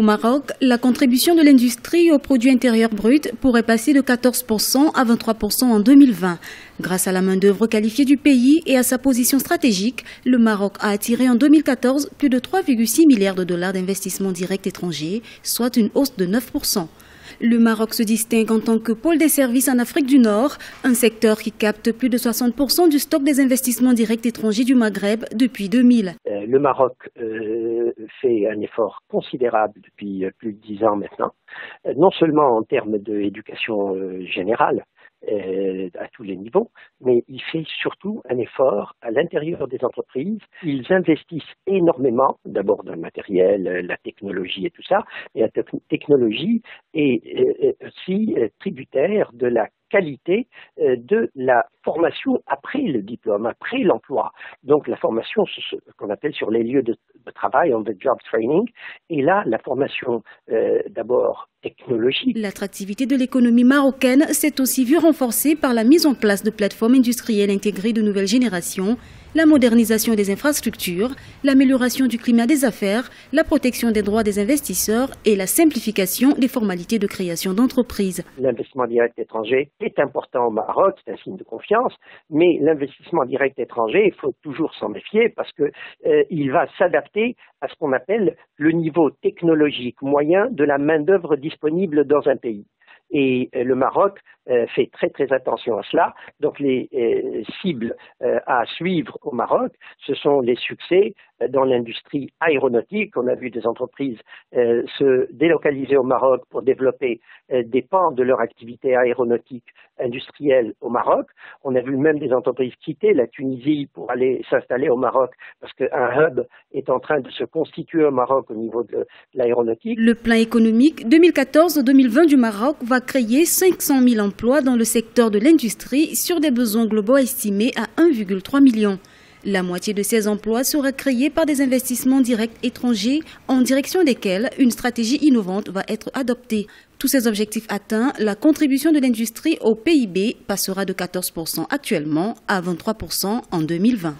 Au Maroc, la contribution de l'industrie au produit intérieur brut pourrait passer de 14% à 23% en 2020. Grâce à la main-d'œuvre qualifiée du pays et à sa position stratégique, le Maroc a attiré en 2014 plus de 3,6 milliards de dollars d'investissements directs étrangers, soit une hausse de 9%. Le Maroc se distingue en tant que pôle des services en Afrique du Nord, un secteur qui capte plus de 60% du stock des investissements directs étrangers du Maghreb depuis 2000. Le Maroc fait un effort considérable depuis plus de 10 ans maintenant, non seulement en termes d'éducation générale, à tous les niveaux, mais il fait surtout un effort à l'intérieur des entreprises. Ils investissent énormément, d'abord dans le matériel, la technologie et tout ça, mais la technologie est aussi tributaire de la qualité de la formation après le diplôme, après l'emploi. Donc la formation, ce qu'on appelle sur les lieux de travail, on the job training, et là la formation d'abord technologique. L'attractivité de l'économie marocaine s'est aussi vue renforcée par la mise en place de plateformes industrielles intégrées de nouvelle génération, la modernisation des infrastructures, l'amélioration du climat des affaires, la protection des droits des investisseurs et la simplification des formalités de création d'entreprises. L'investissement direct étranger est important au Maroc, c'est un signe de confiance, mais l'investissement direct étranger, il faut toujours s'en méfier parce que il va s'adapter à ce qu'on appelle le niveau technologique moyen de la main-d'œuvre disponible dans un pays. Et le Maroc fait très attention à cela. Donc les cibles à suivre au Maroc, ce sont les succès dans l'industrie aéronautique. On a vu des entreprises se délocaliser au Maroc pour développer des pans de leur activité aéronautique industrielle au Maroc. On a vu même des entreprises quitter la Tunisie pour aller s'installer au Maroc parce qu'un hub est en train de se constituer au Maroc au niveau de l'aéronautique. Le plan économique 2014-2020 du Maroc va créer 500 000 emplois dans le secteur de l'industrie sur des besoins globaux estimés à 1,3 million. La moitié de ces emplois sera créée par des investissements directs étrangers en direction desquels une stratégie innovante va être adoptée. Tous ces objectifs atteints, la contribution de l'industrie au PIB passera de 14% actuellement à 23% en 2020.